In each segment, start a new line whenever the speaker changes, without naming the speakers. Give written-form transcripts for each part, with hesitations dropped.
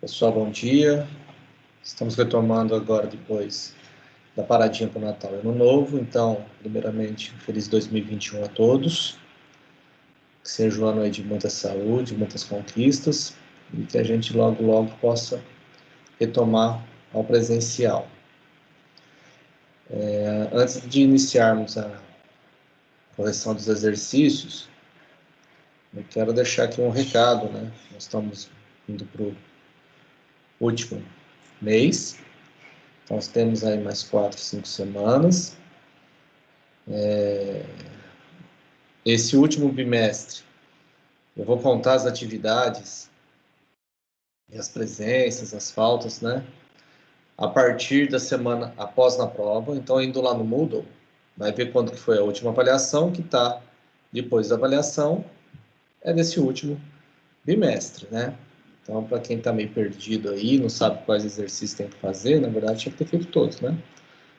Pessoal, bom dia. Estamos retomando agora depois da paradinha para o Natal e Ano Novo. Então, primeiramente, um feliz 2021 a todos. Que seja um ano aí de muita saúde, muitas conquistas e que a gente logo possa retomar ao presencial. Antes de iniciarmos a correção dos exercícios, eu quero deixar aqui um recado, né? Nós estamos indo para o último mês. Então, nós temos aí mais 4, 5 semanas. Esse último bimestre, eu vou contar as atividades e as presenças, as faltas, né? A partir da semana após na prova. Então, indo lá no Moodle, vai ver quando que foi a última avaliação, que está depois da avaliação, é desse último bimestre, né? Então, para quem está meio perdido aí, não sabe quais exercícios tem que fazer, na verdade, tinha que ter feito todos, né?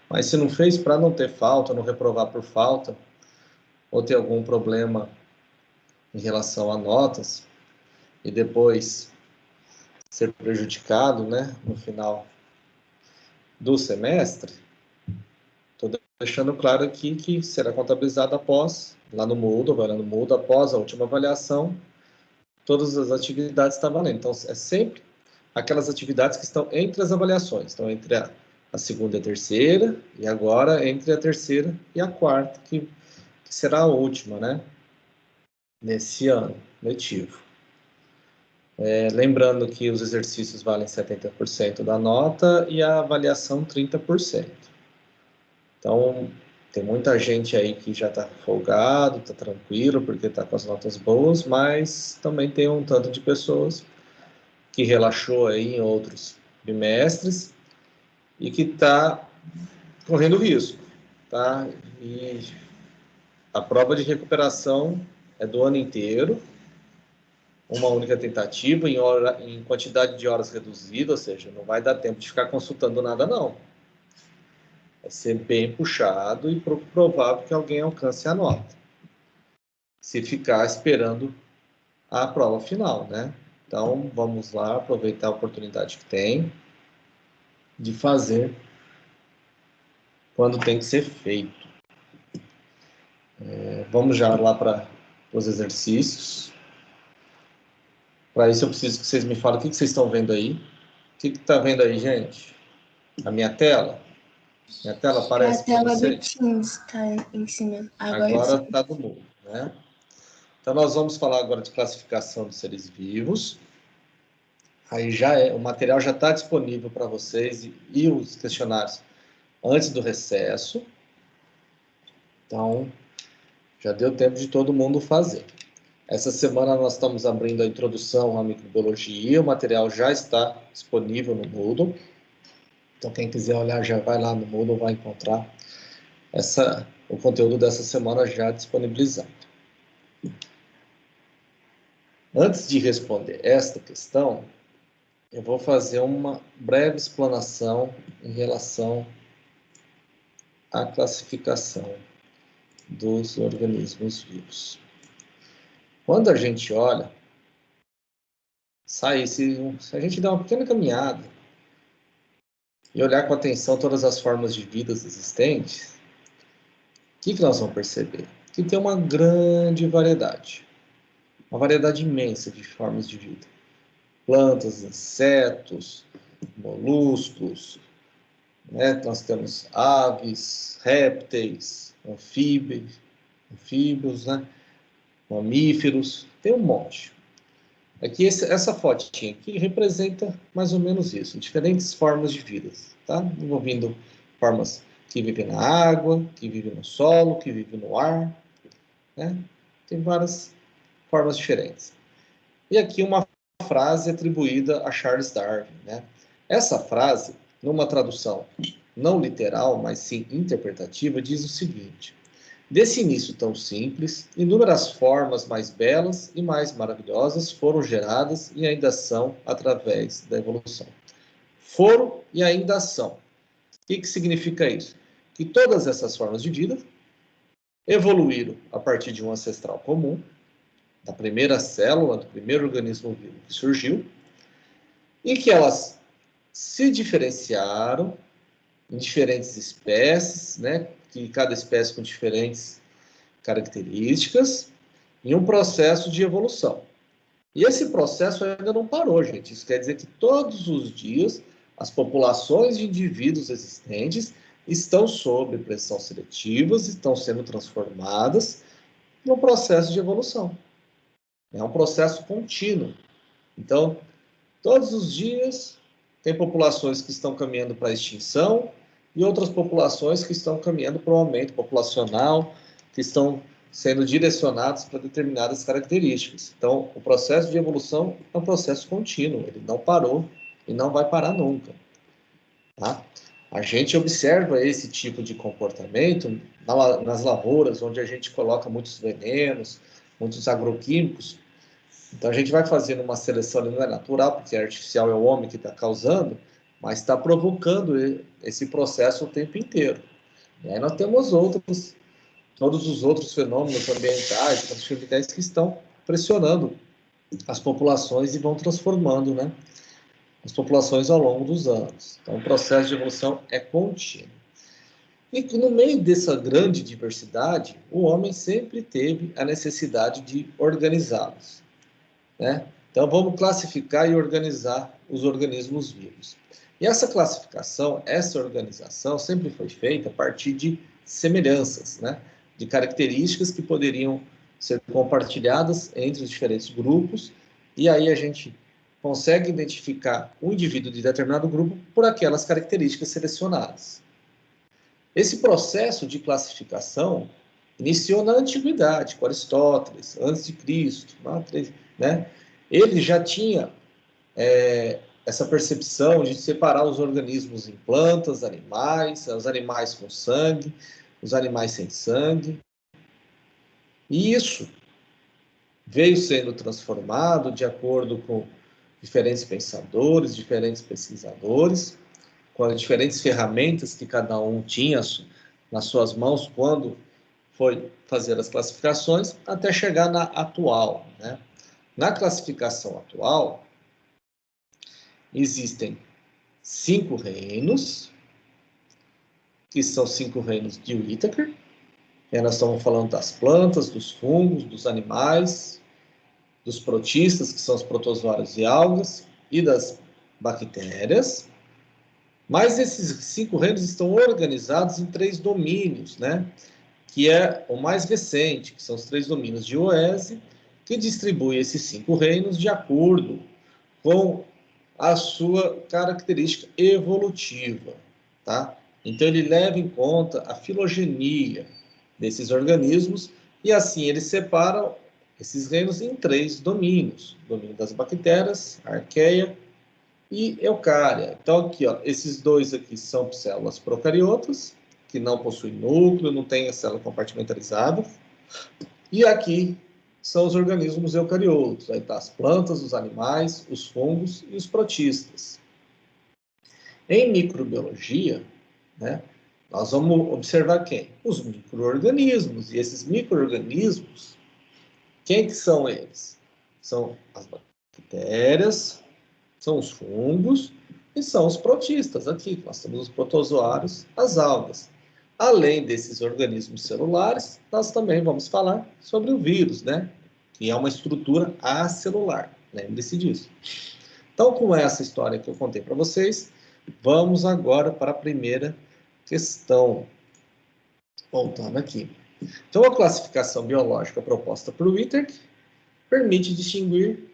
Mas se não fez, para não ter falta, não reprovar por falta, ou ter algum problema em relação a notas, e depois ser prejudicado, né, no final do semestre, estou deixando claro aqui que será contabilizado após, lá no Moodle, após a última avaliação, todas as atividades estão valendo. Então, é sempre aquelas atividades que estão entre as avaliações, então entre a segunda e a terceira, e agora entre a terceira e a quarta, que será a última, né, nesse ano letivo. Lembrando que os exercícios valem 70% da nota e a avaliação 30%. Então, tem muita gente aí que já está folgado, está tranquilo, porque está com as notas boas, mas também tem um tanto de pessoas que relaxou aí em outros bimestres e que está correndo risco, tá? E a prova de recuperação é do ano inteiro, uma única tentativa em quantidade de horas reduzida, ou seja, não vai dar tempo de ficar consultando nada, não. Vai ser bem puxado e pouco provável que alguém alcance a nota, se ficar esperando a prova final, né? Então, vamos lá, aproveitar a oportunidade que tem de fazer quando tem que ser feito. Vamos já lá para os exercícios. Para isso, eu preciso que vocês me falem o que vocês estão vendo aí. O que está vendo aí, gente? A minha tela? Minha tela aparece para vocês?
A tela do Teams está em cima.
Agora está do mundo, né? Então, nós vamos falar agora de classificação de seres vivos. Aí o material já está disponível para vocês e os questionários antes do recesso. Então, já deu tempo de todo mundo fazer. Essa semana nós estamos abrindo a introdução à microbiologia, o material já está disponível no Moodle. Então, quem quiser olhar, já vai lá no Moodle, vai encontrar o conteúdo dessa semana já disponibilizado. Antes de responder esta questão, eu vou fazer uma breve explanação em relação à classificação dos organismos vivos. Quando a gente olha, se a gente der uma pequena caminhada e olhar com atenção todas as formas de vida existentes, o que nós vamos perceber? Que tem uma grande variedade, uma variedade imensa de formas de vida. Plantas, insetos, moluscos, né? Nós temos aves, répteis, anfíbios, né? Mamíferos, tem um monte. Aqui, essa fotinha aqui representa mais ou menos isso, diferentes formas de vida, tá? Envolvendo formas que vivem na água, que vivem no solo, que vivem no ar, né? Tem várias formas diferentes. E aqui uma frase atribuída a Charles Darwin, né? Essa frase, numa tradução não literal, mas sim interpretativa, diz o seguinte: desse início tão simples, inúmeras formas mais belas e mais maravilhosas foram geradas e ainda são através da evolução. Foram e ainda são. O que significa isso? Que todas essas formas de vida evoluíram a partir de um ancestral comum, da primeira célula, do primeiro organismo vivo que surgiu, e que elas se diferenciaram em diferentes espécies, né, que cada espécie com diferentes características, em um processo de evolução. E esse processo ainda não parou, gente. Isso quer dizer que todos os dias as populações de indivíduos existentes estão sob pressão seletiva, estão sendo transformadas no processo de evolução. É um processo contínuo. Então, todos os dias tem populações que estão caminhando para a extinção e outras populações que estão caminhando para o aumento populacional, que estão sendo direcionados para determinadas características. Então, o processo de evolução é um processo contínuo, ele não parou e não vai parar nunca. Tá? A gente observa esse tipo de comportamento nas lavouras, onde a gente coloca muitos venenos, muitos agroquímicos. Então, a gente vai fazendo uma seleção, não é natural, porque é artificial, é o homem que está causando, mas está provocando esse processo o tempo inteiro. E aí nós temos todos os outros fenômenos ambientais, ambientais que estão pressionando as populações e vão transformando, né, as populações ao longo dos anos. Então, o processo de evolução é contínuo. E no meio dessa grande diversidade, o homem sempre teve a necessidade de organizá-los, né? Então, vamos classificar e organizar os organismos vivos. E essa classificação, essa organização sempre foi feita a partir de semelhanças, né? De características que poderiam ser compartilhadas entre os diferentes grupos, e aí a gente consegue identificar um indivíduo de determinado grupo por aquelas características selecionadas. Esse processo de classificação iniciou na antiguidade, com Aristóteles, antes de Cristo, né? Ele já tinha essa percepção de separar os organismos em plantas, animais, os animais com sangue, os animais sem sangue. E isso veio sendo transformado de acordo com diferentes pensadores, diferentes pesquisadores, com as diferentes ferramentas que cada um tinha nas suas mãos quando foi fazer as classificações, até chegar na atual, né? Na classificação atual, existem 5 reinos, que são 5 reinos de Whittaker. Nós estamos falando das plantas, dos fungos, dos animais, dos protistas, que são os protozoários e algas, e das bactérias. Mas esses 5 reinos estão organizados em 3 domínios, né? Que é o mais recente, que são os 3 domínios de Oese, que distribui esses 5 reinos de acordo com a sua característica evolutiva, tá? Então, ele leva em conta a filogenia desses organismos e, assim, ele separa esses reinos em 3 domínios. O domínio das bactérias, arqueia e eucária. Então, aqui, ó, esses 2 aqui são células procariotas, que não possuem núcleo, não tem a célula compartimentalizada. E aqui são os organismos eucariotos. Aí tá as plantas, os animais, os fungos e os protistas. Em microbiologia, né, nós vamos observar quem? Os micro-organismos. E esses micro-organismos, quem que são eles? São as bactérias, são os fungos e são os protistas. Aqui nós temos os protozoários, as algas. Além desses organismos celulares, nós também vamos falar sobre o vírus, né? Que é uma estrutura acelular. Lembre-se disso. Então, com essa história que eu contei para vocês, vamos agora para a primeira questão. Voltando aqui. Então, a classificação biológica proposta por Whittaker permite distinguir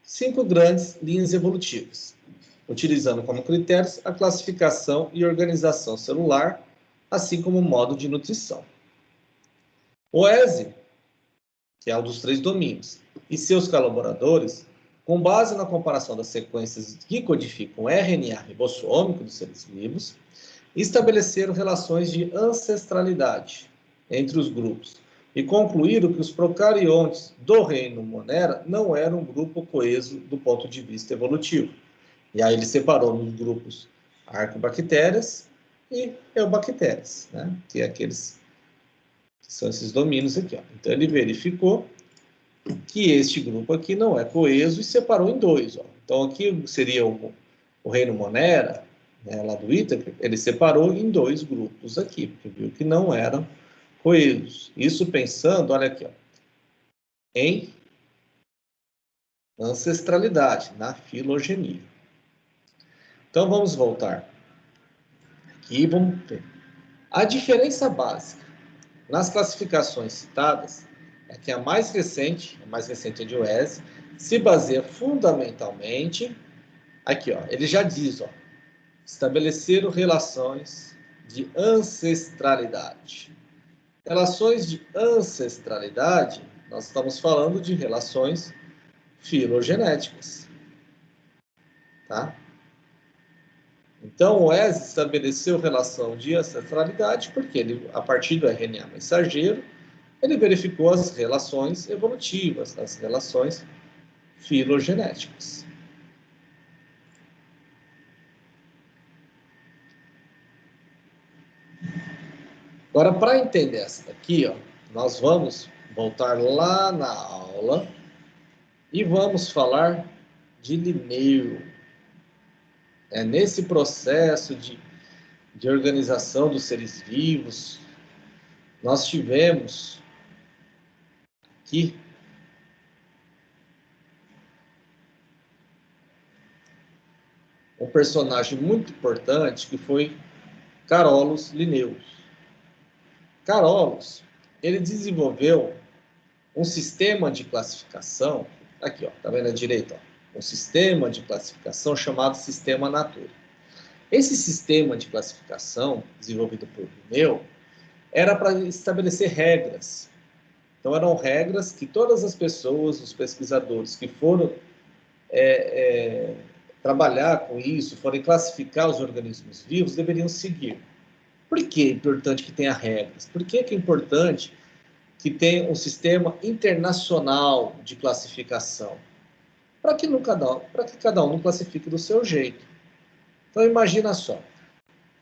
5 grandes linhas evolutivas, utilizando como critérios a classificação e organização celular, assim como o modo de nutrição. O ESE, que é um dos 3 domínios, e seus colaboradores, com base na comparação das sequências que codificam o RNA ribossômico dos seres vivos, estabeleceram relações de ancestralidade entre os grupos e concluíram que os procariontes do reino Monera não eram um grupo coeso do ponto de vista evolutivo. E aí ele separou nos grupos arcobactérias e eubactérias, né? Que é aqueles que são esses domínios aqui, ó. Então ele verificou que este grupo aqui não é coeso e separou em dois. Ó. Então, aqui seria o reino Monera, né, lá do Ítaca, ele separou em dois grupos aqui, porque viu que não eram coesos. Isso pensando, olha aqui, ó, em ancestralidade, na filogenia. Então, vamos voltar aqui e vamos ver. A diferença básica nas classificações citadas é que a mais recente é de Oese, se baseia fundamentalmente, aqui, ó, ele já diz, ó, estabeleceram relações de ancestralidade. Relações de ancestralidade, nós estamos falando de relações filogenéticas, tá? Então, o Oese estabeleceu relação de ancestralidade porque ele, a partir do RNA mensageiro, ele verificou as relações evolutivas, as relações filogenéticas. Agora, para entender essa daqui, ó, nós vamos voltar lá na aula e vamos falar de Linneu. É nesse processo de organização dos seres vivos, nós tivemos aqui um personagem muito importante que foi Carolus Linnaeus. Carolus, ele desenvolveu um sistema de classificação, aqui, ó, tá vendo à direita, ó, um sistema de classificação chamado Sistema Natura. Esse sistema de classificação, desenvolvido por Linneu, era para estabelecer regras. Então, eram regras que todas as pessoas, os pesquisadores que foram trabalhar com isso, forem classificar os organismos vivos, deveriam seguir. Por que é importante que tenha regras? Por que é importante que tenha um sistema internacional de classificação? Para que cada um não classifique do seu jeito. Então, imagina só,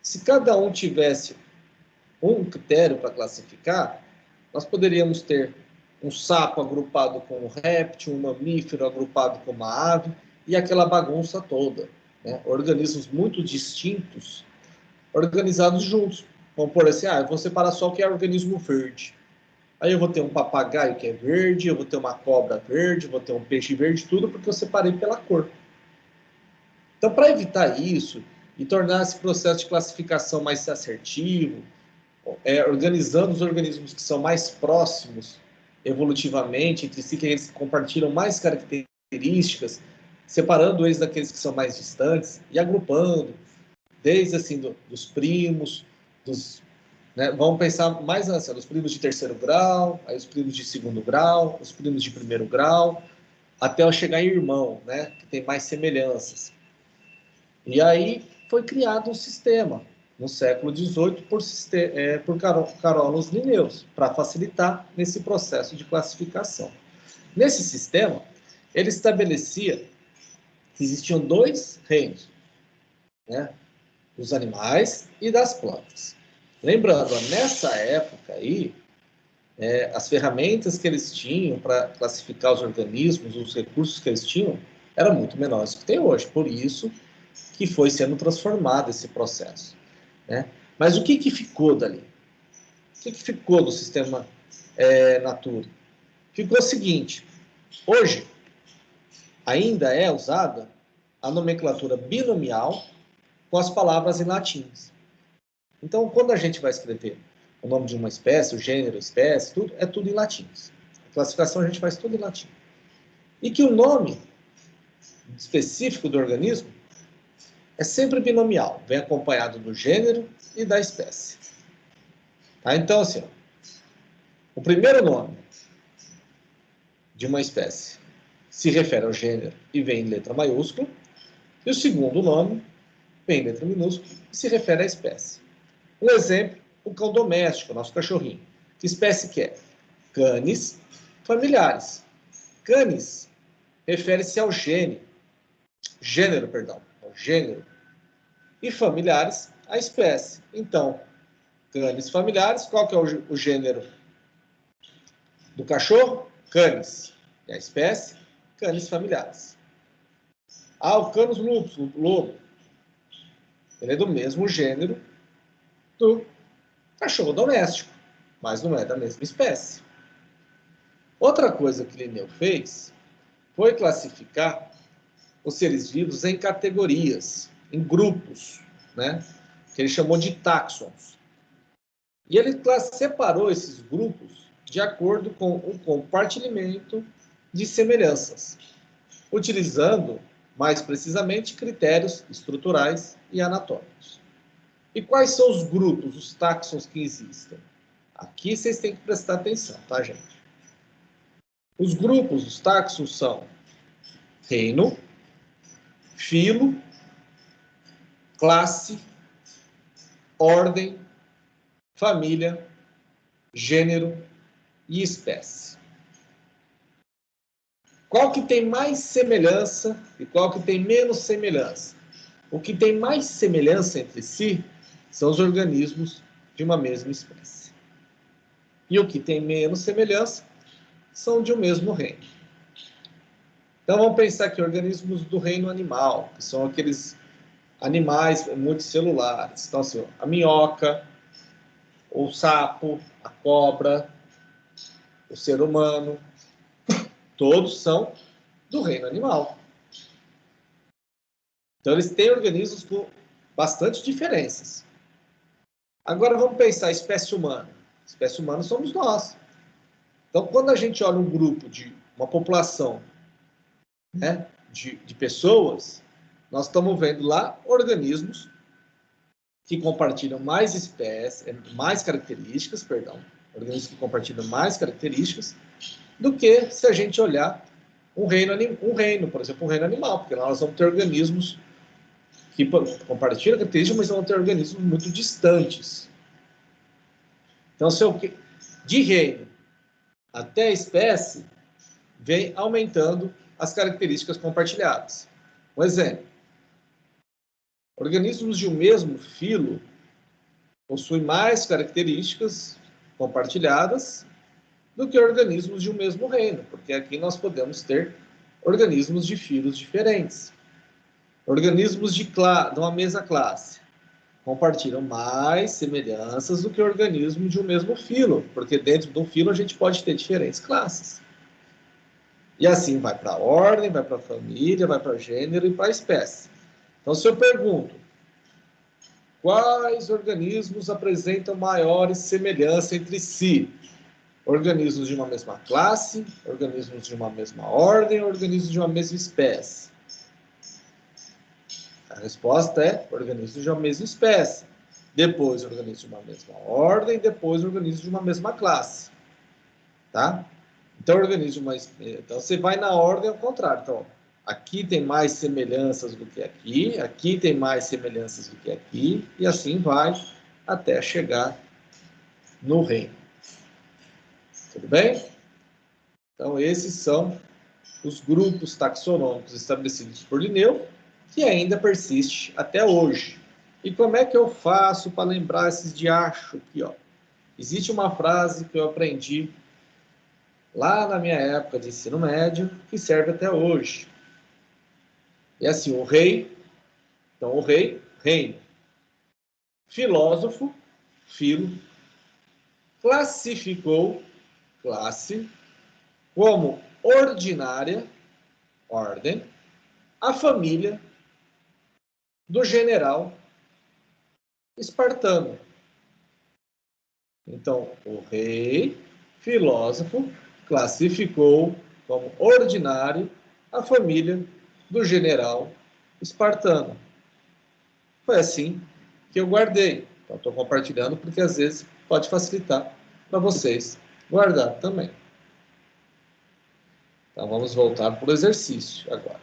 se cada um tivesse um critério para classificar, nós poderíamos ter um sapo agrupado com um réptil, um mamífero agrupado com uma ave, e aquela bagunça toda, né? Organismos muito distintos, organizados juntos. Vamos por assim, eu vou separar só o que é organismo verde. Aí eu vou ter um papagaio que é verde, eu vou ter uma cobra verde, eu vou ter um peixe verde, tudo porque eu separei pela cor. Então, para evitar isso e tornar esse processo de classificação mais assertivo, organizando os organismos que são mais próximos evolutivamente entre si, que eles compartilham mais características, separando eles daqueles que são mais distantes e agrupando, desde assim dos primos, né, vamos pensar mais assim, dos primos de terceiro grau, aí os primos de segundo grau, os primos de primeiro grau, até eu chegar em irmão, né, que tem mais semelhanças. E aí foi criado um sistema, no século XVIII, por Carolus Linnaeus, para facilitar nesse processo de classificação. Nesse sistema, ele estabelecia que existiam dois reinos, né, dos animais e das plantas. Lembrando, nessa época aí, as ferramentas que eles tinham para classificar os organismos, os recursos que eles tinham, eram muito menores do que tem hoje. Por isso que foi sendo transformado esse processo, né? Mas o que ficou dali? O que ficou do sistema Natura? Ficou o seguinte: hoje ainda é usada a nomenclatura binomial com as palavras em latim. Então, quando a gente vai escrever o nome de uma espécie, o gênero, a espécie, tudo, é tudo em latim. A classificação a gente faz tudo em latim. E que o nome específico do organismo é sempre binomial, vem acompanhado do gênero e da espécie. Tá? Então, assim, ó, o primeiro nome de uma espécie se refere ao gênero e vem em letra maiúscula, e o segundo nome vem em letra minúscula e se refere à espécie. Um exemplo, o cão doméstico, nosso cachorrinho. Que espécie que é? Canis familiares. Canis refere-se ao gênero, ao gênero, e familiares, a espécie. Então, Canis familiares, qual que é o gênero do cachorro? Canis. E a espécie, canis familiares. O Canis lupus, o lobo, ele é do mesmo gênero do cachorro doméstico, mas não é da mesma espécie. Outra coisa que Linneu fez foi classificar os seres vivos em categorias, em grupos, né? Que ele chamou de táxons. E ele separou esses grupos de acordo com o compartilhamento de semelhanças, utilizando, mais precisamente, critérios estruturais e anatômicos. E quais são os grupos, os táxons que existem? Aqui vocês têm que prestar atenção, tá, gente? Os grupos, os táxons são reino, filo, classe, ordem, família, gênero e espécie. Qual que tem mais semelhança e qual que tem menos semelhança? O que tem mais semelhança entre si são os organismos de uma mesma espécie. E o que tem menos semelhança são de um mesmo reino. Então vamos pensar aqui organismos do reino animal, que são aqueles animais multicelulares. Então, assim, a minhoca, o sapo, a cobra, o ser humano, todos são do reino animal. Então, eles têm organismos com bastante diferenças. Agora, vamos pensar a espécie humana. A espécie humana somos nós. Então, quando a gente olha um grupo de uma população, né, de pessoas, nós estamos vendo lá organismos que compartilham mais características, organismos que compartilham mais características, do que se a gente olhar um reino, por exemplo, um reino animal, porque lá nós vamos ter organismos que compartilham características, mas vão ter organismos muito distantes. Então, de reino até espécie, vem aumentando as características compartilhadas. Um exemplo: organismos de um mesmo filo possuem mais características compartilhadas do que organismos de um mesmo reino, porque aqui nós podemos ter organismos de filos diferentes. Organismos de uma mesma classe compartilham mais semelhanças do que organismos de um mesmo filo, porque dentro de um filo a gente pode ter diferentes classes. E assim vai para a ordem, vai para a família, vai para o gênero e para a espécie. Então, se eu pergunto, quais organismos apresentam maiores semelhanças entre si? Organismos de uma mesma classe, organismos de uma mesma ordem, organismos de uma mesma espécie? A resposta é organismos de uma mesma espécie. Depois, organismos de uma mesma ordem, depois, organismos de uma mesma classe. Tá? Então, então, você vai na ordem ao contrário. Então, aqui tem mais semelhanças do que aqui tem mais semelhanças do que aqui, e assim vai até chegar no reino. Tudo bem? Então, esses são os grupos taxonômicos estabelecidos por Linneu, que ainda persiste até hoje. E como é que eu faço para lembrar esses diachos aqui, ó? Existe uma frase que eu aprendi lá na minha época de ensino médio, que serve até hoje. É assim, o rei, reino. Filósofo, filo, classificou, classe, como ordinária, ordem, a família do general espartano. Então, o rei, filósofo, classificou como ordinário a família do general espartano. Foi assim que eu guardei. Então, estou compartilhando porque às vezes pode facilitar para vocês guardar também. Então, vamos voltar para o exercício agora.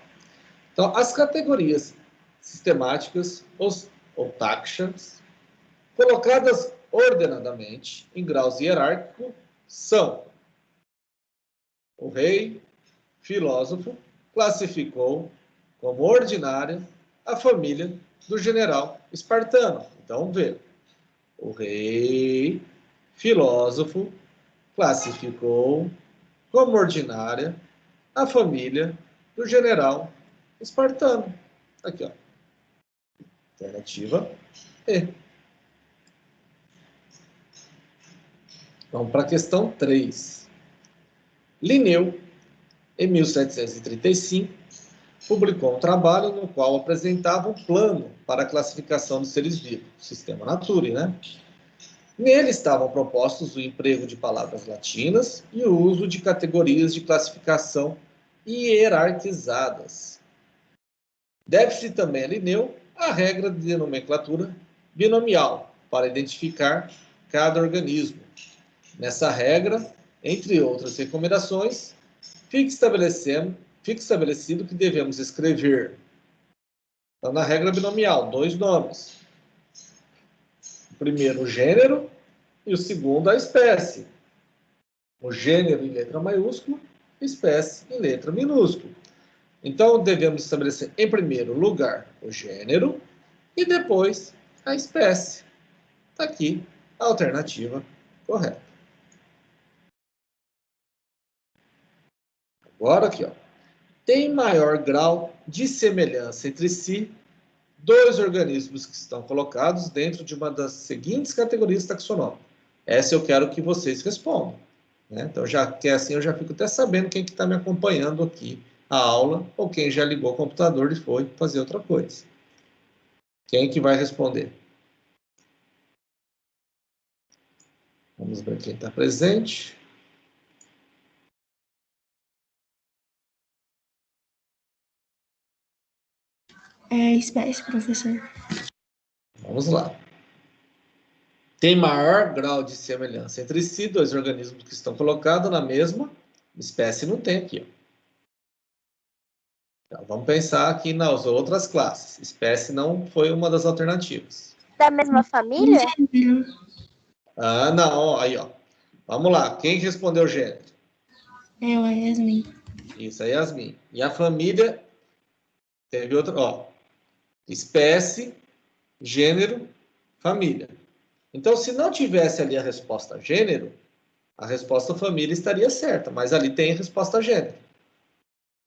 Então, as categorias sistemáticas ou taxas, colocadas ordenadamente em graus hierárquicos, são: o rei, filósofo, classificou como ordinária a família do general espartano. Então, vamos ver. O rei, filósofo, classificou como ordinária a família do general espartano. Aqui, ó. Alternativa E. Vamos para a questão 3. Linneu, em 1735, publicou um trabalho no qual apresentava um plano para a classificação dos seres vivos, sistema Nature, né? Nele estavam propostos o emprego de palavras latinas e o uso de categorias de classificação hierarquizadas. Deve-se também a Linneu a regra de nomenclatura binomial para identificar cada organismo. Nessa regra, entre outras recomendações, fica estabelecido que devemos escrever, então, na regra binomial, 2 nomes. O primeiro, o gênero, e o segundo, a espécie. O gênero em letra maiúscula, espécie em letra minúscula. Então, devemos estabelecer, em primeiro lugar, o gênero e depois a espécie. Está aqui a alternativa correta. Agora aqui, ó. Tem maior grau de semelhança entre si dois organismos que estão colocados dentro de uma das seguintes categorias taxonômicas. Essa eu quero que vocês respondam, né? Então, já que é assim, eu já fico até sabendo quem que está me acompanhando aqui a aula ou quem já ligou o computador e foi fazer outra coisa. Quem que vai responder? Vamos ver quem está presente.
É espécie, professor.
Vamos lá. Tem maior grau de semelhança entre si dois organismos que estão colocados na mesma espécie. Não tem aqui, ó. Então, vamos pensar aqui nas outras classes. Espécie não foi uma das alternativas.
Da mesma família?
Ah, não. Aí, ó. Vamos lá. Quem respondeu gênero?
Eu, a Yasmin.
Isso, a Yasmin. E a família teve outra, ó. Espécie, gênero, família. Então, se não tivesse ali a resposta gênero, a resposta família estaria certa, mas ali tem a resposta gênero.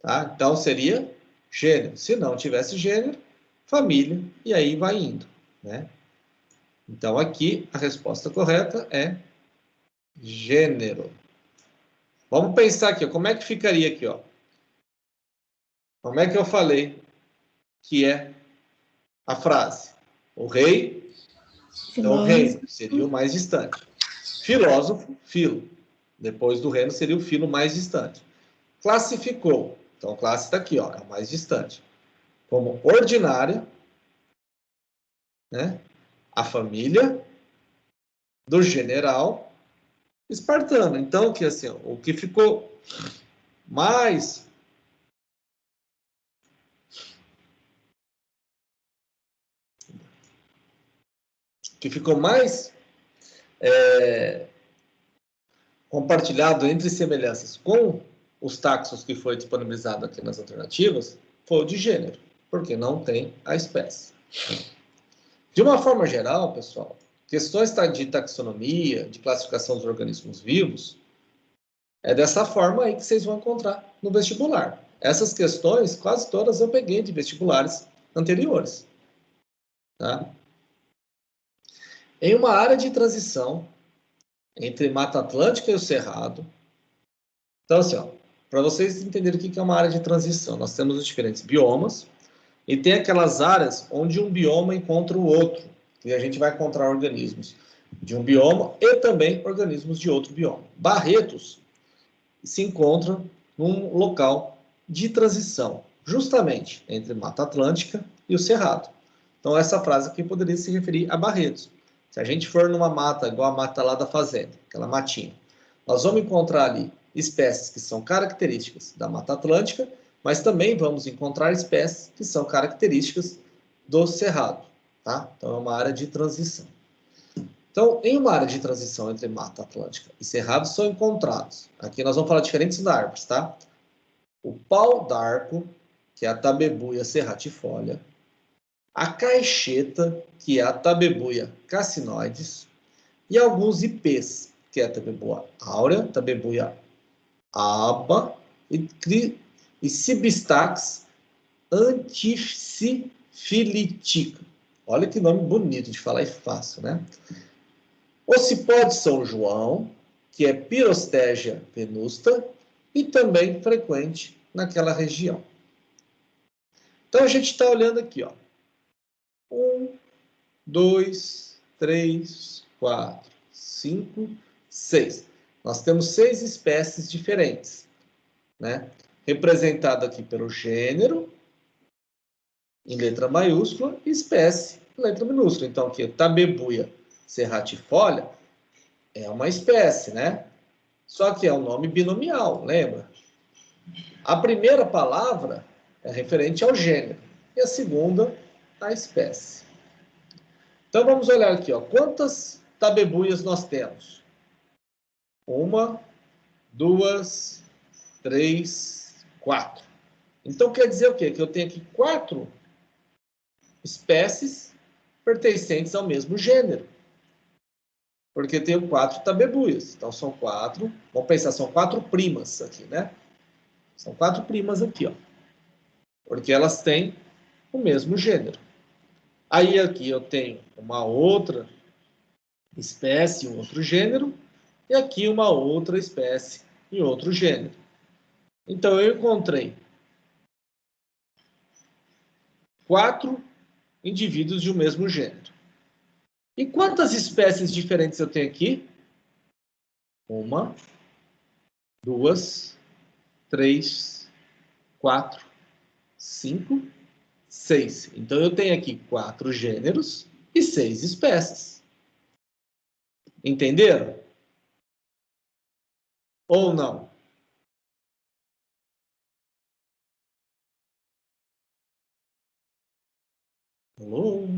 Tá? Então, seria gênero. Se não tivesse gênero, família, e aí vai indo, né? Então, aqui, a resposta correta é gênero. Vamos pensar aqui, ó, como é que ficaria aqui, ó? Como é que eu falei que é a frase? O rei, então o reino seria o mais distante. Filósofo, filo. Depois do reino seria o filo mais distante. Classificou, então classe está aqui, ó, é o mais distante. Como ordinária, né? A família do general espartano. Então, que assim, o que ficou mais compartilhado entre semelhanças com os taxos que foi disponibilizado aqui nas alternativas foi o de gênero, porque não tem a espécie. De uma forma geral, pessoal, questões de taxonomia, de classificação dos organismos vivos, é dessa forma aí que vocês vão encontrar no vestibular. Essas questões, quase todas eu peguei de vestibulares anteriores. Tá? Em uma área de transição entre Mata Atlântica e o Cerrado, então assim, para vocês entenderem o que é uma área de transição, nós temos os diferentes biomas e tem aquelas áreas onde um bioma encontra o outro, e a gente vai encontrar organismos de um bioma e também organismos de outro bioma. Barretos se encontra num local de transição, justamente entre Mata Atlântica e o Cerrado. Então, essa frase aqui poderia se referir a Barretos. Se a gente for numa mata, igual a mata lá da fazenda, aquela matinha, nós vamos encontrar ali espécies que são características da Mata Atlântica, mas também vamos encontrar espécies que são características do Cerrado. Tá? Então, é uma área de transição. Então, em uma área de transição entre Mata Atlântica e Cerrado são encontrados, aqui nós vamos falar diferentes árvores, tá? O pau d'arco, que é a Tabebuia serratifolia, a caixeta, que é a Tabebuia cassinoides, e alguns ipês, que é a Tabebuia áurea, Tabebuia aba e Cibistax antifilitica. Olha que nome bonito de falar e fácil, né? O cipó de São João, que é Pirostégia venusta, e também frequente naquela região. Então, a gente está olhando aqui, ó. 1, 2, 3, 4, 5, 6. Nós temos 6 espécies diferentes, né? Representado aqui pelo gênero, em letra maiúscula, e espécie, em letra minúscula. Então, aqui, Tabebuia serratifolia é uma espécie, né? Só que é um nome binomial, lembra? A primeira palavra é referente ao gênero, e a segunda, à espécie. Então, vamos olhar aqui, ó. Quantas tabebuias nós temos? 1, 2, 3, 4. Então, quer dizer o quê? Que eu tenho aqui 4 espécies pertencentes ao mesmo gênero. Porque eu tenho 4 tabebuias. Então, são 4. Vamos pensar, são 4 primas aqui, né? São 4 primas aqui, ó. Porque elas têm o mesmo gênero. Aí, aqui eu tenho uma outra espécie, um outro gênero. E aqui uma outra espécie e outro gênero. Então, eu encontrei 4 indivíduos de um mesmo gênero. E quantas espécies diferentes eu tenho aqui? 1, 2, 3, 4, 5, 6. Então, eu tenho aqui 4 gêneros e 6 espécies. Entenderam? Ou não? Alô?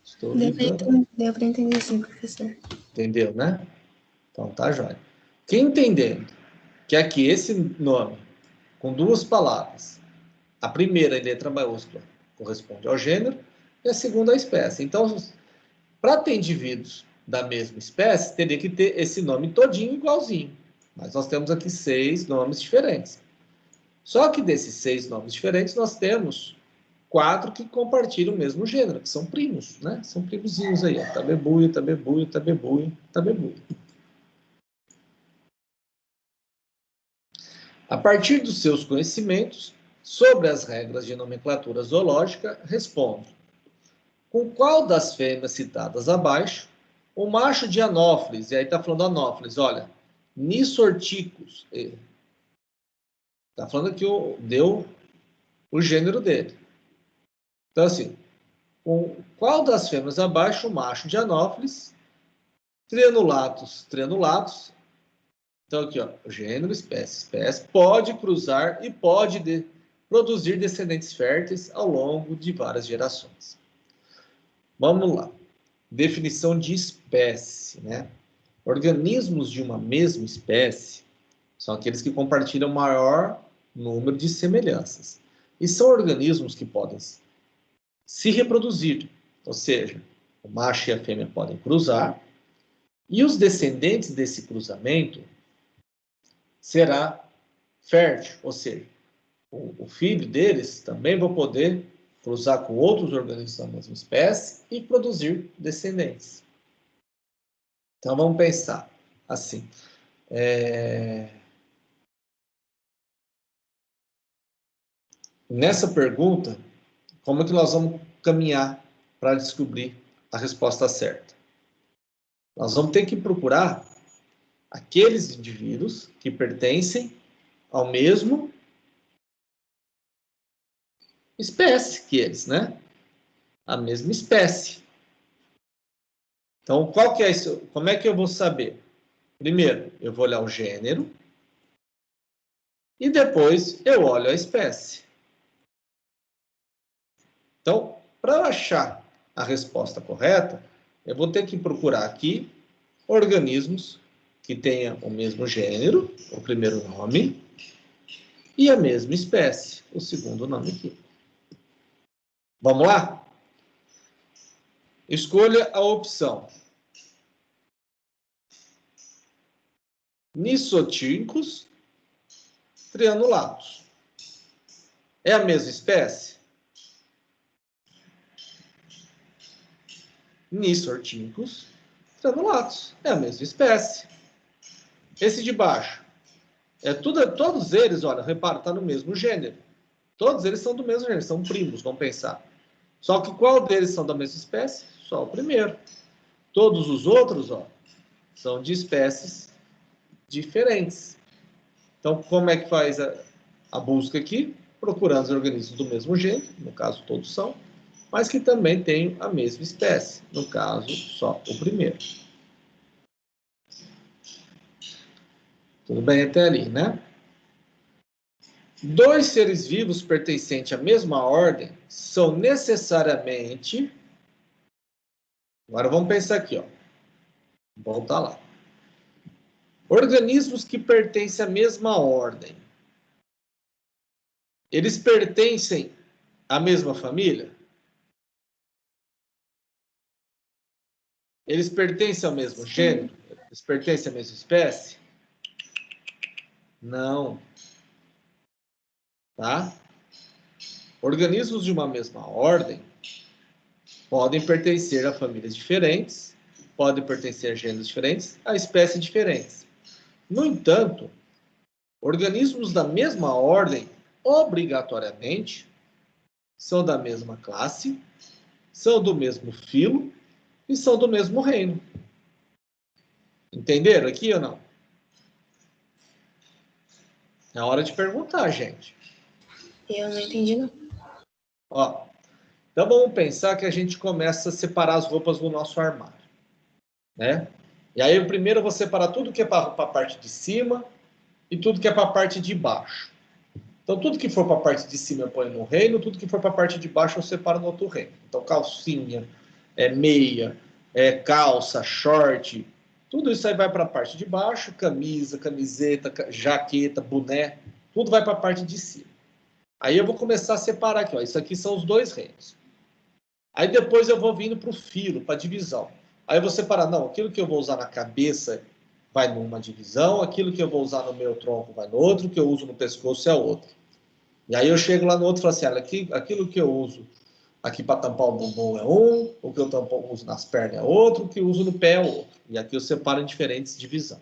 Estou ligando.
Deu para entender sim, professor.
Entendeu, né? Então, tá jóia. Quem entendendo que aqui esse nome, com 2 palavras, a primeira em letra maiúscula corresponde ao gênero e a segunda à espécie. Então, para ter indivíduos da mesma espécie, teria que ter esse nome todinho igualzinho. Mas nós temos aqui 6 nomes diferentes. Só que desses 6 nomes diferentes, nós temos 4 que compartilham o mesmo gênero, que são primos, né? São primozinhos aí, ó. Tabebuia, tabebuia, tabebuia, tabebuia. A partir dos seus conhecimentos sobre as regras de nomenclatura zoológica, respondo: com qual das fêmeas citadas abaixo, o macho de Anófeles, e aí está falando Anófeles, olha, Nisorticus, está falando que deu o gênero dele. Então, assim, com qual das fêmeas abaixo, o macho de Anófeles, trianulatus, então aqui, ó, gênero, espécie, pode cruzar e pode produzir descendentes férteis ao longo de várias gerações. Vamos lá. Definição de espécie, né? Organismos de uma mesma espécie são aqueles que compartilham maior número de semelhanças. E são organismos que podem se reproduzir, ou seja, o macho e a fêmea podem cruzar, e os descendentes desse cruzamento será fértil, ou seja, o filho deles também vai poder cruzar com outros organismos da mesma espécie e produzir descendentes. Então, vamos pensar assim. Nessa pergunta, como é que nós vamos caminhar para descobrir a resposta certa? Nós vamos ter que procurar aqueles indivíduos que pertencem ao mesmo espécie que eles, né? A mesma espécie. Então, qual que é isso? Como é que eu vou saber? Primeiro, eu vou olhar o gênero e depois eu olho a espécie. Então, para eu achar a resposta correta, eu vou ter que procurar aqui organismos que tenham o mesmo gênero, o primeiro nome, e a mesma espécie, o segundo nome aqui. Vamos lá? Escolha a opção Nisoticus, triangulados. É a mesma espécie? Nisortínicos triangulados. É a mesma espécie. Esse de baixo. Todos eles, olha, repara, está no mesmo gênero. Todos eles são do mesmo gênero, são primos, vamos pensar. Só que qual deles são da mesma espécie? Só o primeiro. Todos os outros, ó, são de espécies diferentes. Então, como é que faz a busca aqui? Procurando os organismos do mesmo gênero, no caso todos são, mas que também têm a mesma espécie, no caso só o primeiro. Tudo bem até ali, né? Dois seres vivos pertencentes à mesma ordem são necessariamente... Agora vamos pensar aqui, ó. Voltar lá. Organismos que pertencem à mesma ordem. Eles pertencem à mesma família? Eles pertencem ao mesmo gênero? Eles pertencem à mesma espécie? Não. Tá? Organismos de uma mesma ordem podem pertencer a famílias diferentes, podem pertencer a gêneros diferentes, a espécies diferentes. No entanto, organismos da mesma ordem, obrigatoriamente, são da mesma classe, são do mesmo filo e são do mesmo reino. Entenderam aqui ou não? É hora de perguntar, gente.
Eu não entendi, não.
Ó, então vamos pensar que a gente começa a separar as roupas do nosso armário, né? E aí primeiro eu vou separar tudo que é para a parte de cima e tudo que é para a parte de baixo. Então tudo que for para a parte de cima eu ponho no reino, tudo que for para a parte de baixo eu separo no outro reino. Então calcinha, meia, calça, short, tudo isso aí vai para a parte de baixo, camisa, camiseta, jaqueta, boné, tudo vai para a parte de cima. Aí eu vou começar a separar aqui, ó, isso aqui são os dois reinos. Aí depois eu vou vindo para o filo, para a divisão. Aí eu vou separar, não, aquilo que eu vou usar na cabeça vai numa divisão, aquilo que eu vou usar no meu tronco vai no outro, o que eu uso no pescoço é outro. E aí eu chego lá no outro e falo assim, aquilo que eu uso aqui para tampar o bumbum é um, o que eu uso nas pernas é outro, o que eu uso no pé é outro. E aqui eu separo em diferentes divisões.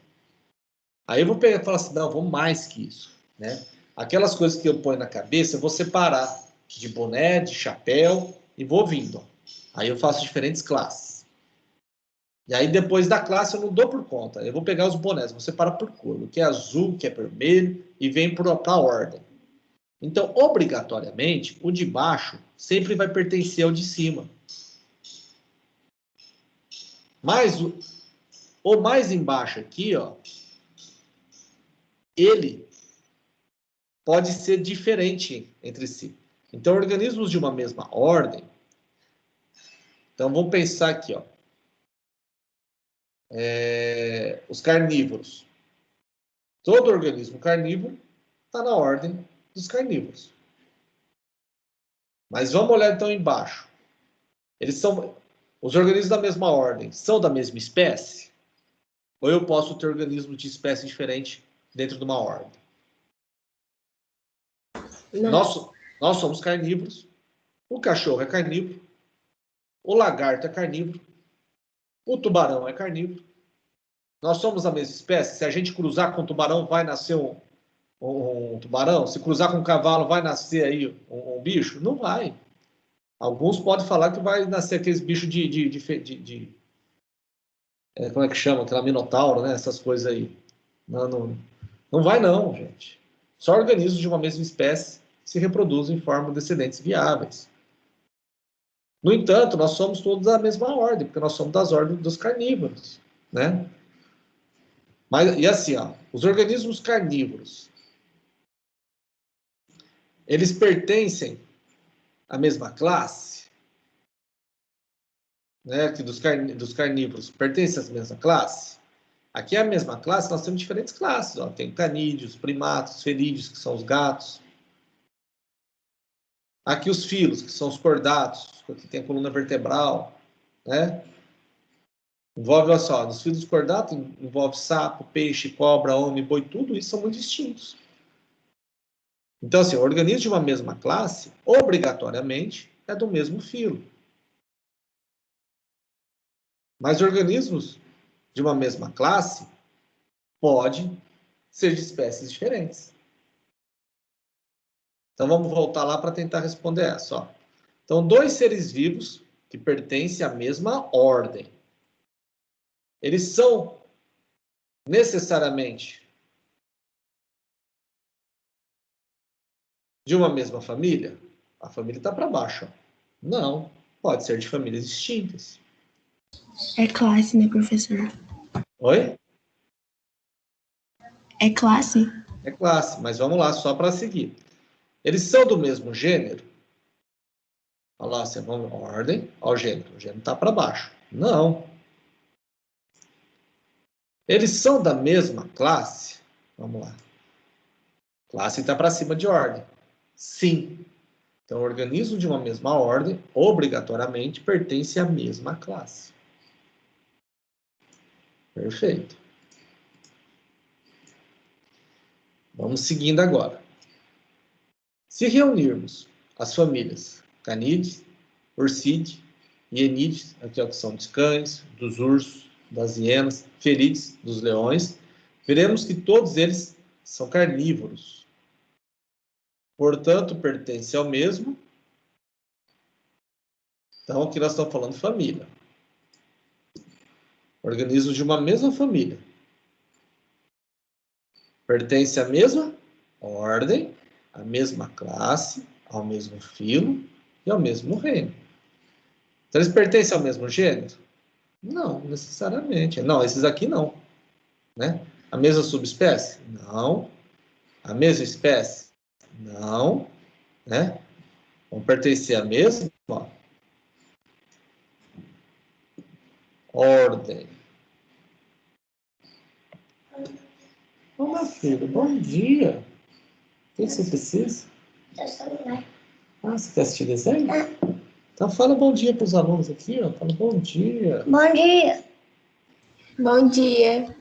Aí eu vou pegar e falar assim, não, vou mais que isso, né? Aquelas coisas que eu ponho na cabeça, eu vou separar de boné, de chapéu e vou vindo. Ó. Aí eu faço diferentes classes. E aí depois da classe eu não dou por conta. Eu vou pegar os bonés, vou separar por cor. O que é azul, o que é vermelho e vem para a ordem. Então, obrigatoriamente, o de baixo sempre vai pertencer ao de cima. Mas o mais embaixo aqui, ó, ele pode ser diferente entre si. Então, organismos de uma mesma ordem. Então, vamos pensar aqui, ó. Os carnívoros. Todo organismo carnívoro está na ordem dos carnívoros. Mas vamos olhar então embaixo. Os organismos da mesma ordem são da mesma espécie? Ou eu posso ter organismos de espécie diferente dentro de uma ordem? Nós somos carnívoros. O cachorro é carnívoro. O lagarto é carnívoro. O tubarão é carnívoro. Nós somos a mesma espécie. Se a gente cruzar com o tubarão, vai nascer um tubarão? Se cruzar com um cavalo, vai nascer aí um bicho? Não vai. Alguns podem falar que vai nascer aqueles bichos como é que chama? Aquela minotauro, né? Essas coisas aí. Não vai não, gente. Só organismos de uma mesma espécie se reproduzem e formam descendentes viáveis. No entanto, nós somos todos da mesma ordem, porque nós somos das ordens dos carnívoros, né? E assim, ó, os organismos carnívoros, eles pertencem à mesma classe, né? Que dos carnívoros pertencem à mesma classe. Aqui é a mesma classe, nós temos diferentes classes, ó. Tem canídeos, primatas, felídeos, que são os gatos. Aqui os filos, que são os cordatos, que tem a coluna vertebral, né? Envolve, olha só, nos filos cordatos envolve sapo, peixe, cobra, homem, boi, tudo isso são muito distintos. Então, assim, organismo de uma mesma classe, obrigatoriamente, é do mesmo filo. Mas organismos de uma mesma classe podem ser de espécies diferentes. Então, vamos voltar lá para tentar responder essa. Ó. Então, dois seres vivos que pertencem à mesma ordem. Eles são necessariamente de uma mesma família? A família está para baixo. Ó. Não, pode ser de famílias distintas.
É classe, né, professor?
Oi?
É classe?
É classe, mas vamos lá, só para seguir. Eles são do mesmo gênero? Olha lá, você vai ordem ao gênero. O gênero está para baixo. Não. Eles são da mesma classe? Vamos lá. Classe está para cima de ordem. Sim. Então, o organismo de uma mesma ordem, obrigatoriamente, pertence à mesma classe. Perfeito. Vamos seguindo agora. Se reunirmos as famílias Canides, Ursidae e Enides, aqui é que são dos cães, dos ursos, das hienas, Felides, dos leões, veremos que todos eles são carnívoros. Portanto, pertencem ao mesmo. Então, aqui nós estamos falando família. Organismos de uma mesma família. Pertence à mesma ordem, à mesma classe, ao mesmo filo e ao mesmo reino. Então, eles pertencem ao mesmo gênero? Não, necessariamente. Não, esses aqui não. Né? A mesma subespécie? Não. A mesma espécie? Não. Né? Vão pertencer à mesma ordem. Ô, meu filho, bom dia. O que você precisa? Ah, você quer assistir desenho? Então fala bom dia para os alunos aqui, ó. Fala bom dia.
Bom dia. Bom dia.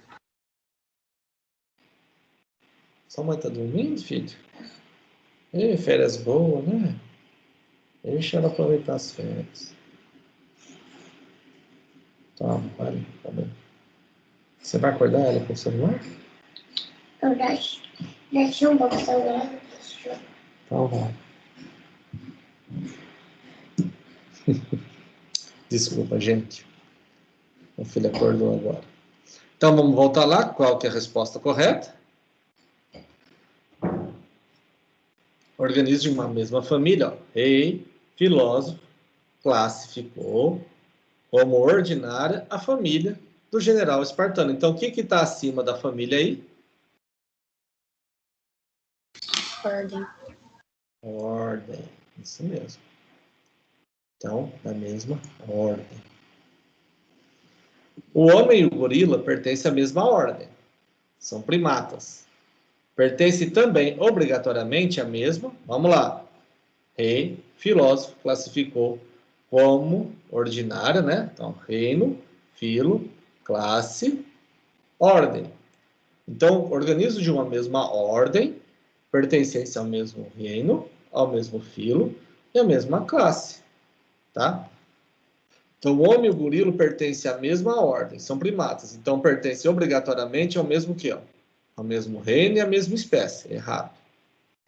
Sua mãe tá dormindo, filho? Ei, férias boas, né? Deixa ela aproveitar as férias. Toma, vai, tá bom. Você vai acordar ela com o celular?
Eu deixei um pouco o celular.
Então vai. Desculpa, gente. Meu filho acordou agora. Então vamos voltar lá. Qual que é a resposta correta? Organismo de uma mesma família. Ó. Rei, filósofo, classificou como ordinária a família do general espartano. Então, o que está acima da família aí?
Ordem.
Ordem. Isso mesmo. Então, da mesma ordem. O homem e o gorila pertencem à mesma ordem. São primatas. Pertence também, obrigatoriamente, à mesma. Vamos lá. Rei, filósofo, classificou como ordinária, né? Então, reino, filo, classe, ordem. Então, organismos de uma mesma ordem, pertencentes ao mesmo reino, ao mesmo filo e à mesma classe, tá? Então, o homem e o gorila pertencem à mesma ordem, são primatas. Então, pertencem obrigatoriamente ao mesmo quê? Ao mesmo reino e à mesma espécie. Errado.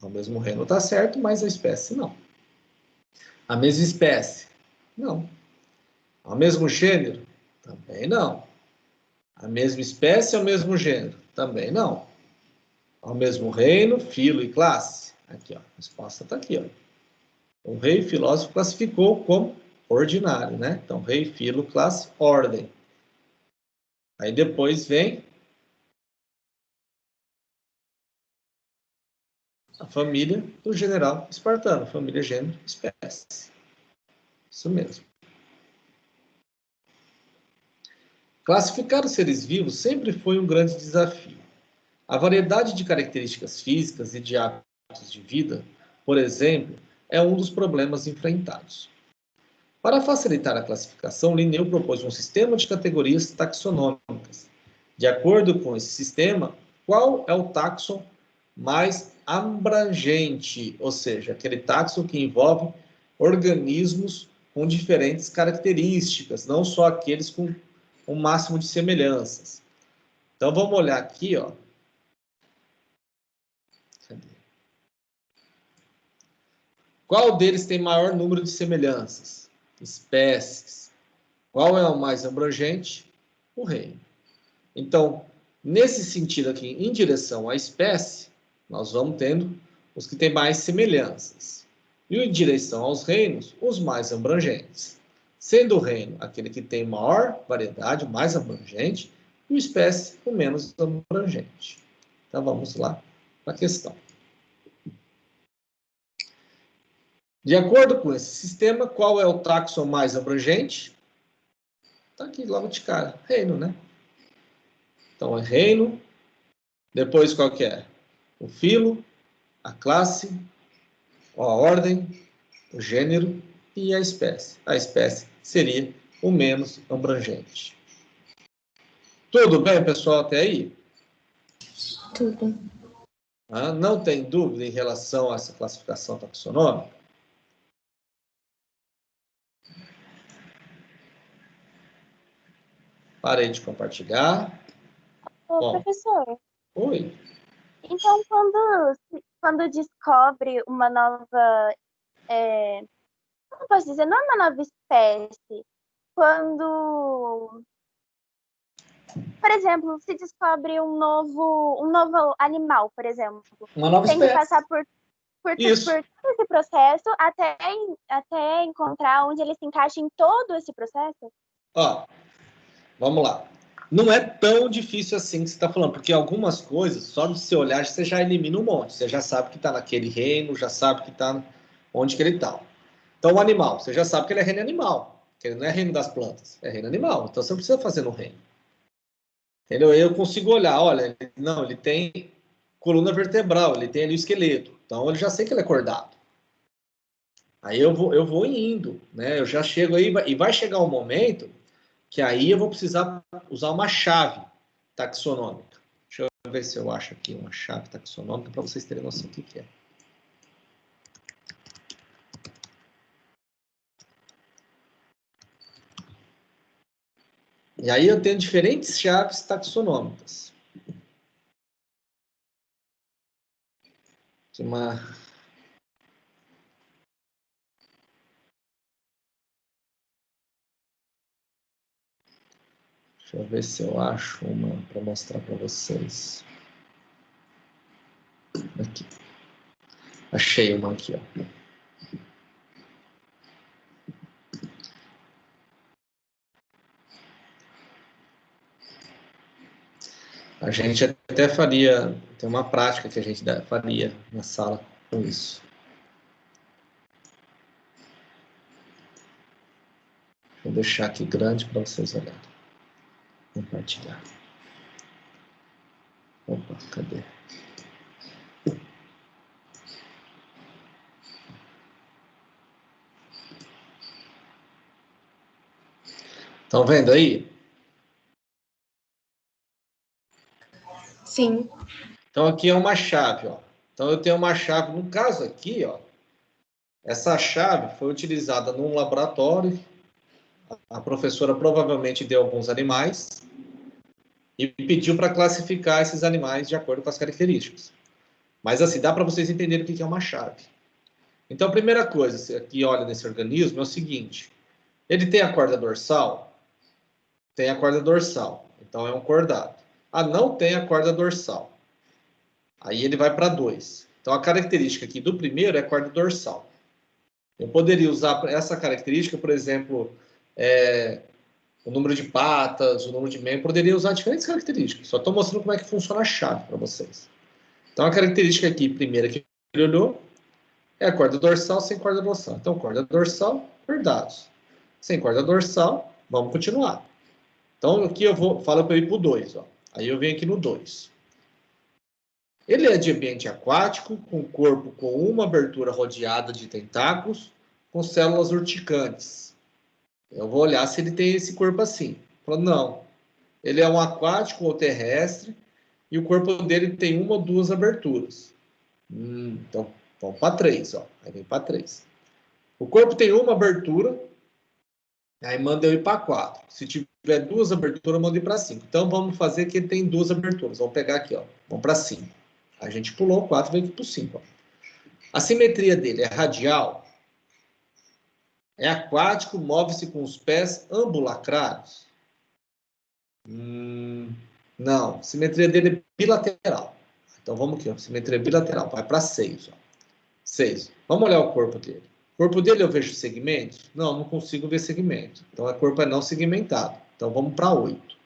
Ao mesmo reino está certo, mas a espécie não. A mesma espécie? Não. Ao mesmo gênero? Também não. A mesma espécie ao mesmo gênero? Também não. Ao mesmo reino, filo e classe? Aqui, ó. A resposta está aqui, ó. O rei filósofo classificou como ordinário, né? Então, rei, filo, classe, ordem. Aí depois vem a família do general espartano. Família, gênero, espécie. Isso mesmo. Classificar os seres vivos sempre foi um grande desafio. A variedade de características físicas e de hábitos de vida, por exemplo, é um dos problemas enfrentados. Para facilitar a classificação, Linneu propôs um sistema de categorias taxonômicas. De acordo com esse sistema, qual é o táxon mais abrangente, ou seja, aquele táxon que envolve organismos com diferentes características, não só aqueles com o máximo de semelhanças. Então, vamos olhar aqui, ó. Cadê? Qual deles tem maior número de semelhanças? Espécies. Qual é o mais abrangente? O reino. Então, nesse sentido aqui, em direção à espécie, nós vamos tendo os que têm mais semelhanças. E em direção aos reinos, os mais abrangentes. Sendo o reino aquele que tem maior variedade, o mais abrangente, e a espécie o menos abrangente. Então, vamos lá para a questão. De acordo com esse sistema, qual é o táxon mais abrangente? Está aqui logo de cara, reino, né? Então, é reino. Depois, qual que é? O filo, a classe, a ordem, o gênero e a espécie. A espécie seria o menos abrangente. Tudo bem, pessoal, até aí?
Tudo.
Não tem dúvida em relação a essa classificação taxonômica? Parei de compartilhar.
Ô,
Bom,
professor,
oi.
então quando descobre uma nova, como posso dizer, não uma nova espécie, quando, por exemplo, se descobre um novo animal, por exemplo,
Uma nova
tem que
espécie.
passar por todo esse processo até encontrar onde ele se encaixa em todo esse processo?
Ó, vamos lá. Não é tão difícil assim que você está falando, porque algumas coisas, só de você olhar, você já elimina um monte. Você já sabe que está naquele reino, já sabe que está onde que ele está. Então, o animal, você já sabe que ele é reino animal, que ele não é reino das plantas, é reino animal. Então, você não precisa fazer no reino. Entendeu? Eu consigo olhar, olha, não, ele tem coluna vertebral, ele tem ali o esqueleto. Então, eu já sei que ele é cordado. Aí eu vou indo, né? Eu já chego aí, e vai chegar um momento que aí eu vou precisar usar uma chave taxonômica. Deixa eu ver se eu acho aqui uma chave taxonômica para vocês terem noção do que é. E aí eu tenho diferentes chaves taxonômicas. Deixa eu ver se eu acho uma para mostrar para vocês. Aqui. Achei uma aqui, ó. A gente até faria, tem uma prática que a gente faria na sala com isso. Vou deixar aqui grande para vocês olharem. Compartilhar. Opa, cadê? Estão vendo aí?
Sim.
Então aqui é uma chave, ó. Então eu tenho uma chave, no caso aqui, ó. Essa chave foi utilizada num laboratório. A professora provavelmente deu alguns animais e pediu para classificar esses animais de acordo com as características. Mas assim, dá para vocês entenderem o que é uma chave. Então, a primeira coisa, você aqui olha nesse organismo, é o seguinte. Ele tem a corda dorsal? Tem a corda dorsal. Então, é um cordado. Não tem a corda dorsal. Aí ele vai para 2. Então, a característica aqui do primeiro é a corda dorsal. Eu poderia usar essa característica, por exemplo, o número de patas, o número de membros, poderia usar diferentes características. Só estou mostrando como é que funciona a chave para vocês. Então, a característica aqui, primeira que ele olhou, é a corda dorsal sem corda dorsal. Então, corda dorsal, cordados. Sem corda dorsal, vamos continuar. Então, aqui eu falo para ele para o 2. Aí eu venho aqui no 2. Ele é de ambiente aquático, com corpo com uma abertura rodeada de tentáculos, com células urticantes. Eu vou olhar se ele tem esse corpo assim. Falo, não. Ele é um aquático ou terrestre e o corpo dele tem uma ou duas aberturas. Então, vamos para 3, ó. Aí vem para 3. O corpo tem uma abertura, aí manda eu ir para 4. Se tiver duas aberturas, manda ir para 5. Então, vamos fazer que ele tem duas aberturas. Vamos pegar aqui, ó. Vamos para 5. A gente pulou 4, vem aqui para o 5. Ó. A simetria dele é radial, é aquático, move-se com os pés ambulacrados. Não, simetria dele é bilateral. Então, vamos aqui, ó. Simetria bilateral. Vai para 6, ó. 6. Vamos olhar o corpo dele. O corpo dele eu vejo segmentos? Não, não consigo ver segmento. Então, o corpo é não segmentado. Então, vamos para 8.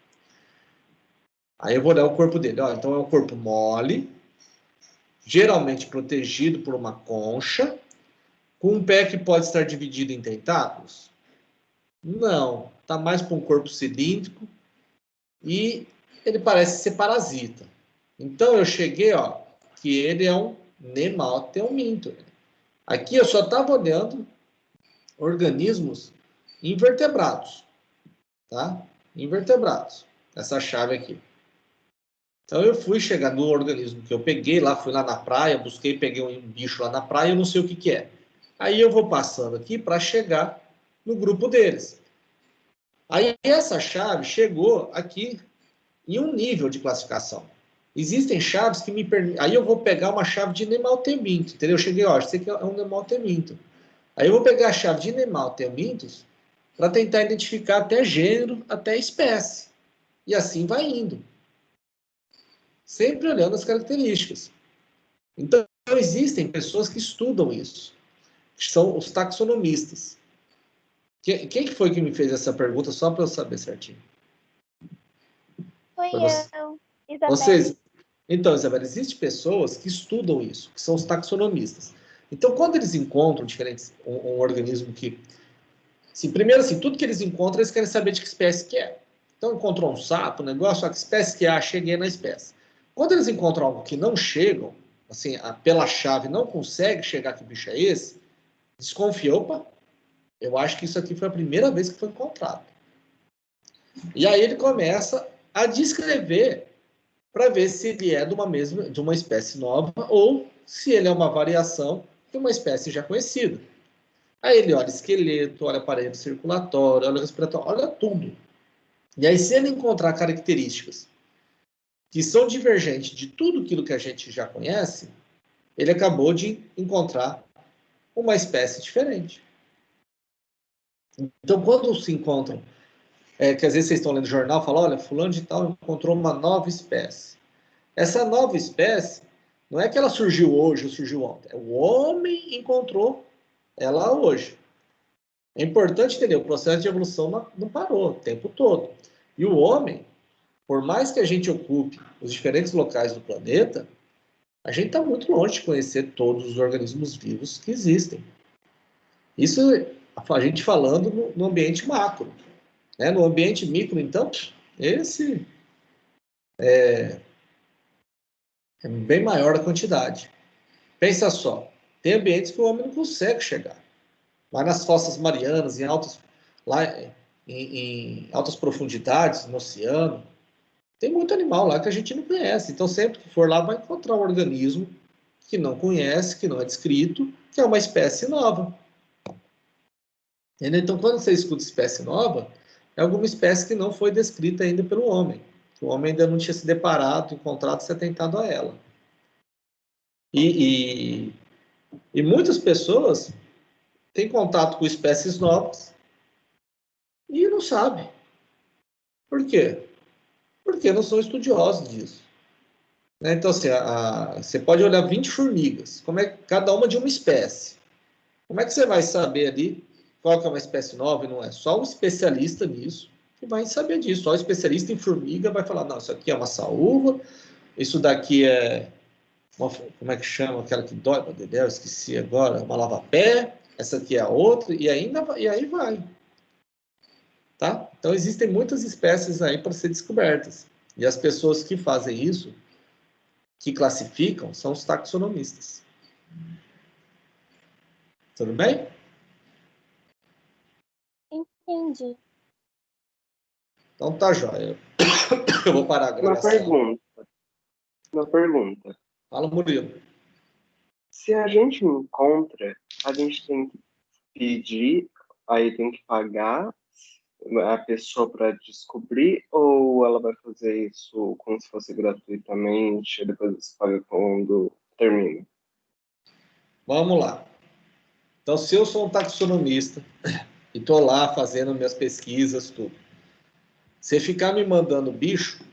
Aí eu vou olhar o corpo dele. Ó, então, é um corpo mole, geralmente protegido por uma concha, com um pé que pode estar dividido em tentáculos? Não. Está mais para um corpo cilíndrico e ele parece ser parasita. Então, eu cheguei, ó, que ele é um nemalteominto. Aqui eu só estava olhando organismos invertebrados, tá? Invertebrados. Essa chave aqui. Então eu fui chegar no organismo que eu peguei lá, fui lá na praia, busquei, peguei um bicho lá na praia, eu não sei o que é. Aí eu vou passando aqui para chegar no grupo deles. Aí essa chave chegou aqui em um nível de classificação. Existem chaves que me permitem. Aí eu vou pegar uma chave de nemalteminto, entendeu? Eu cheguei, ó, isso aqui é um nemalteminto. Aí eu vou pegar a chave de nemaltemintos para tentar identificar até gênero, até espécie. E assim vai indo. Sempre olhando as características. Então, existem pessoas que estudam isso, que são os taxonomistas. Quem que foi que me fez essa pergunta, só para eu saber certinho?
Foi eu, Isabel.
Vocês? Então, Isabel, existem pessoas que estudam isso, que são os taxonomistas. Então, quando eles encontram diferentes, um organismo que... primeiro, assim, tudo que eles encontram, eles querem saber de que espécie que é. Então, encontrou um sapo, um negócio, a que espécie que é, cheguei na espécie. Quando eles encontram algo que não chegam, assim, pela chave não consegue chegar que bicho é esse, desconfia, opa, eu acho que isso aqui foi a primeira vez que foi encontrado. E aí ele começa a descrever para ver se ele é de uma espécie nova ou se ele é uma variação de uma espécie já conhecida. Aí ele olha esqueleto, olha aparelho circulatório, olha respiratório, olha tudo. E aí, se ele encontrar características que são divergentes de tudo aquilo que a gente já conhece, ele acabou de encontrar uma espécie diferente. Então, quando se encontram, que às vezes vocês estão lendo jornal, falam, olha, fulano de tal encontrou uma nova espécie. Essa nova espécie, não é que ela surgiu hoje ou surgiu ontem, o homem encontrou ela hoje. É importante entender, o processo de evolução não parou o tempo todo. E o homem, por mais que a gente ocupe os diferentes locais do planeta, a gente está muito longe de conhecer todos os organismos vivos que existem. Isso a gente falando no ambiente macro. Né? No ambiente micro, então, esse é bem maior a quantidade. Pensa só, tem ambientes que o homem não consegue chegar. Lá nas fossas marianas, lá em altas profundidades, no oceano, tem muito animal lá que a gente não conhece. Então, sempre que for lá, vai encontrar um organismo que não conhece, que não é descrito, que é uma espécie nova. Entendeu? Então, quando você escuta espécie nova, é alguma espécie que não foi descrita ainda pelo homem. O homem ainda não tinha se deparado, encontrado, se atentado a ela. E muitas pessoas têm contato com espécies novas e não sabem. Por quê? Porque não são estudiosos disso. Então, assim, você pode olhar 20 formigas, como é cada uma de uma espécie. Como é que você vai saber ali qual que é uma espécie nova e não é? Só um especialista nisso que vai saber disso. Só o especialista em formiga vai falar, não, isso aqui é uma saúva, isso daqui é como é que chama aquela que dói, meu Deus, eu esqueci agora, uma lava-pé, essa aqui é a outra, e aí vai. Tá? Então, existem muitas espécies aí para ser descobertas. E as pessoas que fazem isso, que classificam, são os taxonomistas. Tudo bem?
Entendi.
Então tá, joia. Eu vou parar a
Uma
gravação.
pergunta. Uma pergunta.
Fala, Murilo.
Se a gente encontra, a gente tem que pedir, aí tem que pagar a pessoa para descobrir, ou ela vai fazer isso como se fosse gratuitamente, e depois você paga quando termina?
Vamos lá. Então, se eu sou um taxonomista e estou lá fazendo minhas pesquisas, tudo, você ficar me mandando bicho,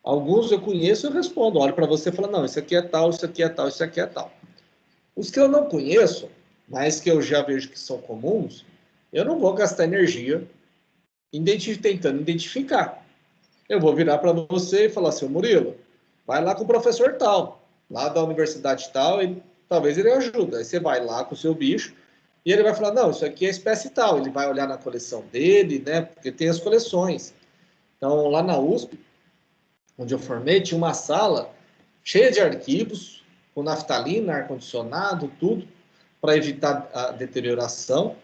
alguns eu conheço, eu respondo, olho para você e falo, não, isso aqui é tal, isso aqui é tal, isso aqui é tal. Os que eu não conheço, mas que eu já vejo que são comuns, eu não vou gastar energia tentando identificar. Eu vou virar para você e falar assim, Murilo, vai lá com o professor tal, lá da universidade tal, e talvez ele ajude. Aí você vai lá com o seu bicho e ele vai falar, não, isso aqui é espécie tal. Ele vai olhar na coleção dele, né? Porque tem as coleções. Então, lá na USP, onde eu formei, tinha uma sala cheia de arquivos, com naftalina, ar-condicionado, tudo, para evitar a deterioração,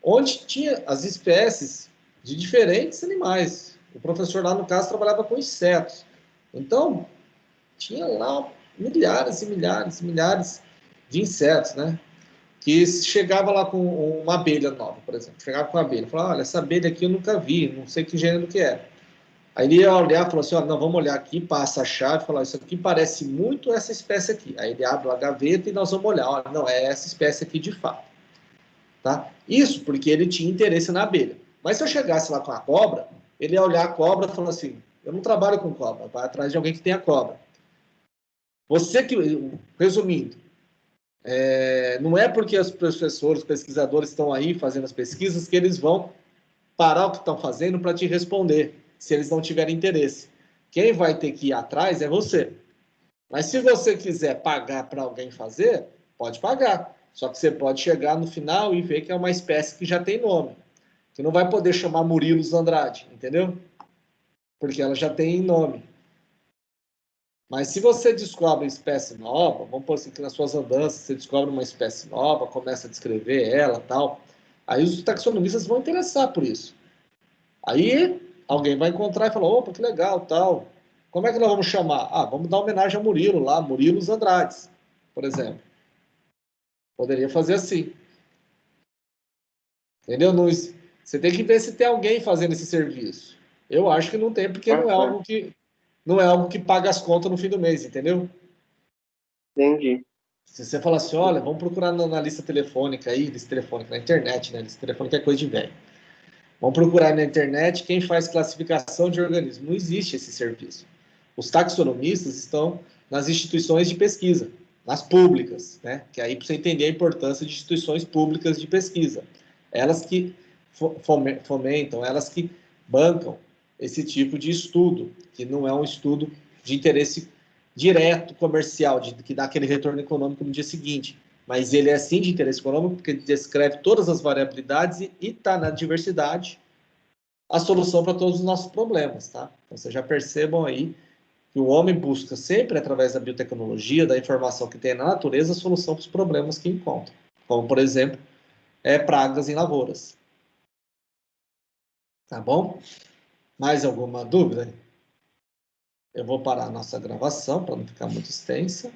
onde tinha as espécies de diferentes animais. O professor lá, no caso, trabalhava com insetos. Então, tinha lá milhares e milhares e milhares de insetos, né? Que chegava lá com uma abelha nova, por exemplo. Chegava com uma abelha, falava, olha, essa abelha aqui eu nunca vi, não sei que gênero que é. Aí ele ia olhar e falou assim, olha, não, vamos olhar aqui, passa a chave, fala, isso aqui parece muito essa espécie aqui. Aí ele abre a gaveta e nós vamos olhar, olha, não, é essa espécie aqui de fato. Tá? Isso porque ele tinha interesse na abelha. Mas se eu chegasse lá com a cobra, ele ia olhar a cobra e falar assim, eu não trabalho com cobra, vai atrás de alguém que tenha cobra. Você que, resumindo, não é porque os professores, os pesquisadores estão aí fazendo as pesquisas que eles vão parar o que estão fazendo para te responder, se eles não tiverem interesse. Quem vai ter que ir atrás é você. Mas se você quiser pagar para alguém fazer, pode pagar. Só que você pode chegar no final e ver que é uma espécie que já tem nome. Você não vai poder chamar Murilos Andrade, entendeu? Porque ela já tem nome. Mas se você descobre espécie nova, vamos por assim que nas suas andanças você descobre uma espécie nova, começa a descrever ela, tal, aí os taxonomistas vão interessar por isso. Aí alguém vai encontrar e falar, opa, que legal, tal. Como é que nós vamos chamar? Ah, vamos dar homenagem a Murilo lá, Murilos Andrades, por exemplo. Poderia fazer assim. Entendeu? Você tem que ver se tem alguém fazendo esse serviço. Eu acho que não tem, porque não é algo que paga as contas no fim do mês, entendeu?
Entendi.
Se você falar assim, olha, vamos procurar na lista telefônica aí, lista telefônica na internet, né? Lista telefônica é coisa de velho. Vamos procurar na internet quem faz classificação de organismos. Não existe esse serviço. Os taxonomistas estão nas instituições de pesquisa, nas públicas, né? Que aí para você entender a importância de instituições públicas de pesquisa. Elas que fomentam, elas que bancam esse tipo de estudo, que não é um estudo de interesse direto comercial, que dá aquele retorno econômico no dia seguinte. Mas ele é sim de interesse econômico, porque ele descreve todas as variabilidades e está na diversidade a solução para todos os nossos problemas, tá? Então, vocês já percebam aí que o homem busca sempre, através da biotecnologia, da informação que tem na natureza, a solução para os problemas que encontra. Como, por exemplo, pragas em lavouras. Tá bom? Mais alguma dúvida? Eu vou parar a nossa gravação para não ficar muito extensa.